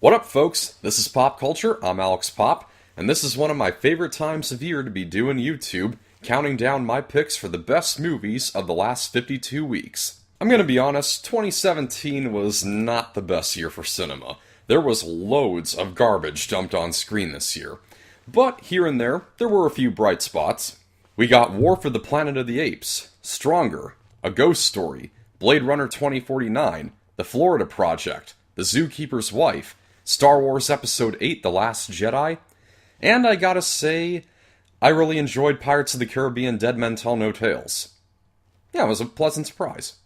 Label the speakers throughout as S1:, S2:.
S1: What up, folks? This is Pop Culture. I'm Alex Pop, and this is one of my favorite times of year to be doing YouTube, counting down my picks for the best movies of the last 52 weeks. I'm gonna be honest, 2017 was not the best year for cinema. There was loads of garbage dumped on screen this year. But here and there were a few bright spots. We got War for the Planet of the Apes, Stronger, A Ghost Story, Blade Runner 2049, The Florida Project, The Zookeeper's Wife, Star Wars Episode 8, The Last Jedi, and I gotta say, I really enjoyed Pirates of the Caribbean Dead Men Tell No Tales. Yeah, it was a pleasant surprise.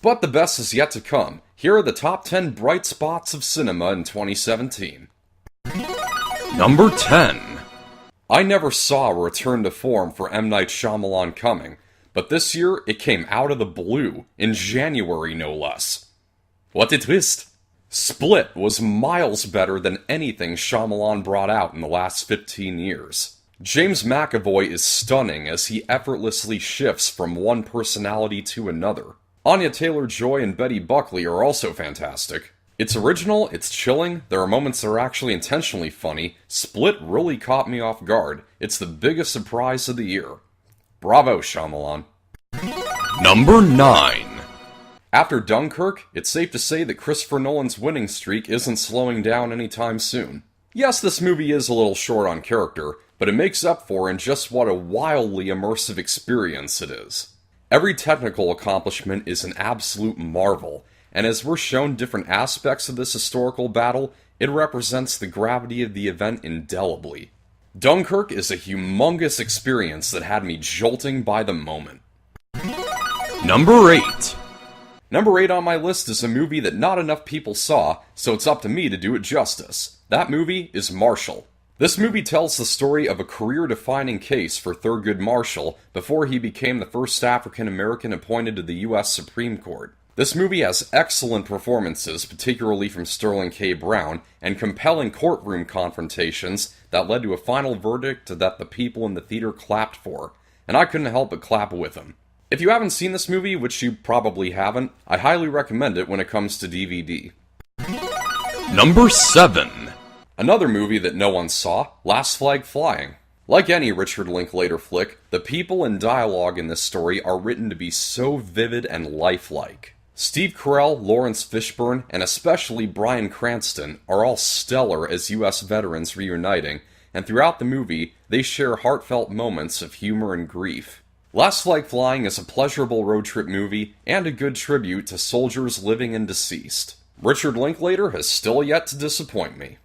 S1: But the best is yet to come. Here are the top 10 bright spots of cinema in 2017. Number 10. I never saw a return to form for M. Night Shyamalan coming, but this year it came out of the blue, in January no less. What a twist! Split was miles better than anything Shyamalan brought out in the last 15 years. James McAvoy is stunning as he effortlessly shifts from one personality to another. Anya Taylor-Joy and Betty Buckley are also fantastic. It's original, it's chilling, there are moments that are actually intentionally funny. Split really caught me off guard. It's the biggest surprise of the year. Bravo, Shyamalan. Number 9. After Dunkirk, it's safe to say that Christopher Nolan's winning streak isn't slowing down anytime soon. Yes, this movie is a little short on character, but it makes up for in just what a wildly immersive experience it is. Every technical accomplishment is an absolute marvel, and as we're shown different aspects of this historical battle, it represents the gravity of the event indelibly. Dunkirk is a humongous experience that had me jolting by the moment. Number 8. Number 8 on my list is a movie that not enough people saw, so it's up to me to do it justice. That movie is Marshall. This movie tells the story of a career-defining case for Thurgood Marshall before he became the first African-American appointed to the U.S. Supreme Court. This movie has excellent performances, particularly from Sterling K. Brown, and compelling courtroom confrontations that led to a final verdict that the people in the theater clapped for, and I couldn't help but clap with them. If you haven't seen this movie, which you probably haven't, I highly recommend it when it comes to DVD. Number 7. Another movie that no one saw, Last Flag Flying. Like any Richard Linklater flick, the people and dialogue in this story are written to be so vivid and lifelike. Steve Carell, Lawrence Fishburne, and especially Bryan Cranston are all stellar as U.S. veterans reuniting, and throughout the movie, they share heartfelt moments of humor and grief. Last Flag Flying is a pleasurable road trip movie and a good tribute to soldiers living and deceased. Richard Linklater has still yet to disappoint me.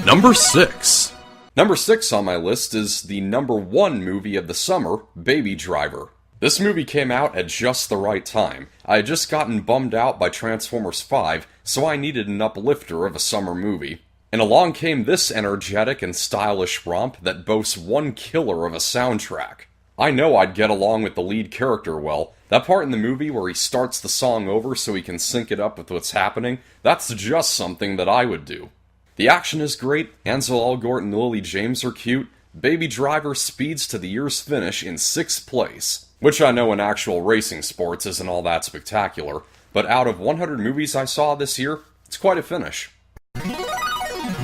S1: Number 6. Number 6 on my list is the number 1 movie of the summer, Baby Driver. This movie came out at just the right time. I had just gotten bummed out by Transformers 5, so I needed an uplifter of a summer movie. And along came this energetic and stylish romp that boasts one killer of a soundtrack. I know I'd get along with the lead character well. That part in the movie where he starts the song over so he can sync it up with what's happening, that's just something that I would do. The action is great, Ansel Elgort and Lily James are cute, Baby Driver speeds to the year's finish in 6th place, which I know in actual racing sports isn't all that spectacular, but out of 100 movies I saw this year, it's quite a finish.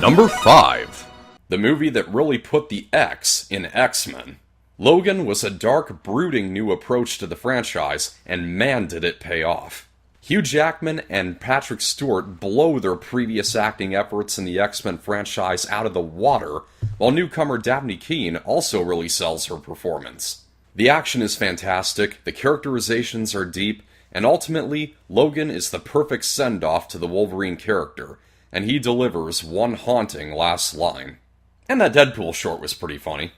S1: Number 5. The movie that really put the X in X-Men. Logan was a dark, brooding new approach to the franchise, and man did it pay off. Hugh Jackman and Patrick Stewart blow their previous acting efforts in the X-Men franchise out of the water, while newcomer Dabney Keane also really sells her performance. The action is fantastic, the characterizations are deep, and ultimately, Logan is the perfect send-off to the Wolverine character, and he delivers one haunting last line. And that Deadpool short was pretty funny.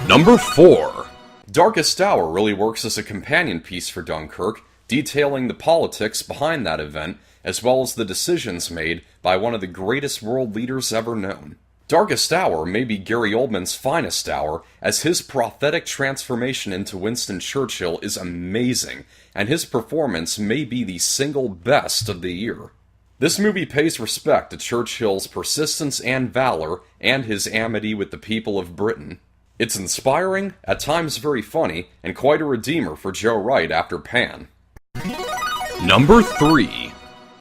S1: Number 4. Darkest Hour really works as a companion piece for Dunkirk, detailing the politics behind that event, as well as the decisions made by one of the greatest world leaders ever known. Darkest Hour may be Gary Oldman's finest hour, as his prophetic transformation into Winston Churchill is amazing, and his performance may be the single best of the year. This movie pays respect to Churchill's persistence and valor, and his amity with the people of Britain. It's inspiring, at times very funny, and quite a redeemer for Joe Wright after Pan. Number 3.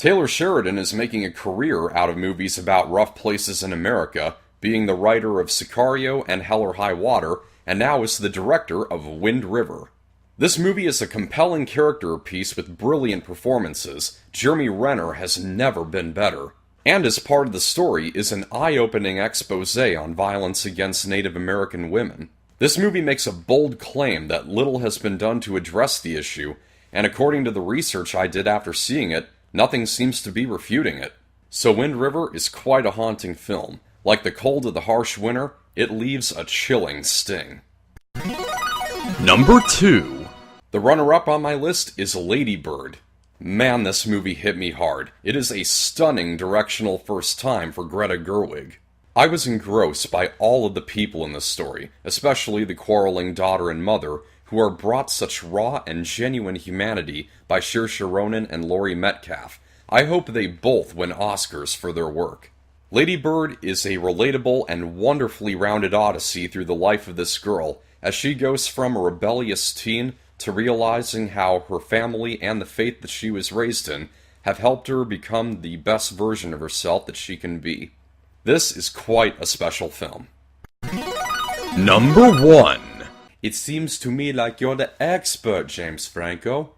S1: Taylor Sheridan is making a career out of movies about rough places in America, being the writer of Sicario and Hell or High Water, and now is the director of Wind River. This movie is a compelling character piece with brilliant performances. Jeremy Renner has never been better. And as part of the story is an eye-opening expose on violence against Native American women. This movie makes a bold claim that little has been done to address the issue, and according to the research I did after seeing it, nothing seems to be refuting it. So Wind River is quite a haunting film. Like the cold of the harsh winter, it leaves a chilling sting. Number 2. The runner-up on my list is Lady Bird. Man, this movie hit me hard. It is a stunning directional first time for Greta Gerwig. I was engrossed by all of the people in this story, especially the quarreling daughter and mother, who are brought such raw and genuine humanity by Saoirse Ronan and Laurie Metcalf. I hope they both win Oscars for their work. Lady Bird is a relatable and wonderfully rounded odyssey through the life of this girl, as she goes from a rebellious teen to realizing how her family and the faith that she was raised in have helped her become the best version of herself that she can be. This is quite a special film. Number 1. It seems to me like you're the expert, James Franco.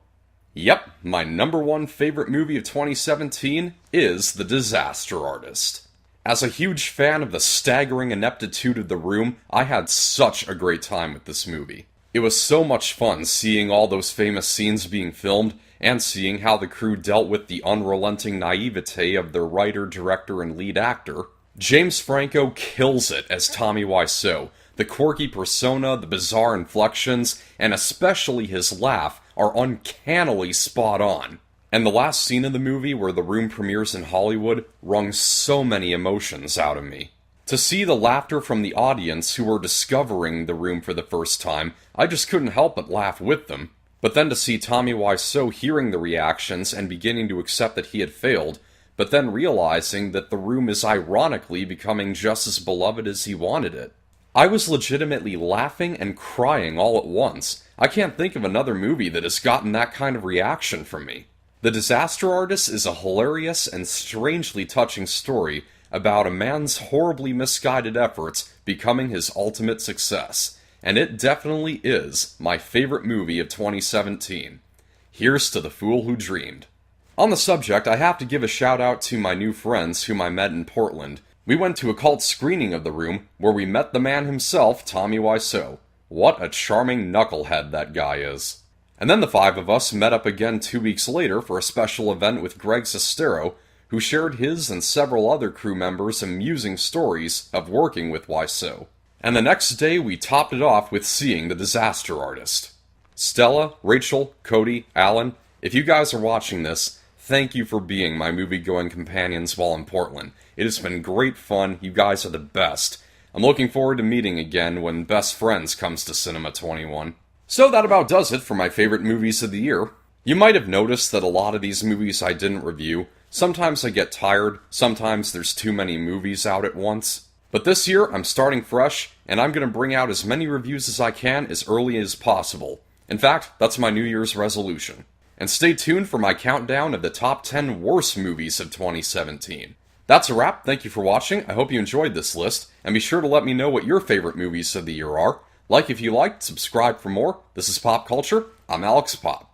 S1: Yep, my number 1 favorite movie of 2017 is The Disaster Artist. As a huge fan of the staggering ineptitude of The Room, I had such a great time with this movie. It was so much fun seeing all those famous scenes being filmed, and seeing how the crew dealt with the unrelenting naivete of their writer, director, and lead actor. James Franco kills it as Tommy Wiseau. The quirky persona, the bizarre inflections, and especially his laugh are uncannily spot on. And the last scene of the movie, where The Room premieres in Hollywood, wrung so many emotions out of me. To see the laughter from the audience who were discovering The Room for the first time, I just couldn't help but laugh with them. But then to see Tommy Wiseau hearing the reactions and beginning to accept that he had failed, but then realizing that The Room is ironically becoming just as beloved as he wanted it. I was legitimately laughing and crying all at once. I can't think of another movie that has gotten that kind of reaction from me. The Disaster Artist is a hilarious and strangely touching story about a man's horribly misguided efforts becoming his ultimate success, and it definitely is my favorite movie of 2017. Here's to the fool who dreamed. On the subject, I have to give a shout out to my new friends whom I met in Portland. We went to a cult screening of The Room, where we met the man himself, Tommy Wiseau. What a charming knucklehead that guy is. And then the 5 of us met up again 2 weeks later for a special event with Greg Sestero, who shared his and several other crew members' amusing stories of working with Wiseau. And the next day we topped it off with seeing The Disaster Artist. Stella, Rachel, Cody, Alan, if you guys are watching this, thank you for being my movie-going companions while in Portland. It has been great fun, you guys are the best. I'm looking forward to meeting again when Best Friends comes to Cinema 21. So that about does it for my favorite movies of the year. You might have noticed that a lot of these movies I didn't review. Sometimes I get tired, sometimes there's too many movies out at once. But this year, I'm starting fresh, and I'm going to bring out as many reviews as I can as early as possible. In fact, that's my New Year's resolution. And stay tuned for my countdown of the top 10 worst movies of 2017. That's a wrap, thank you for watching, I hope you enjoyed this list, and be sure to let me know what your favorite movies of the year are. Like if you liked, subscribe for more. This is Pop Culture, I'm Alex Pop.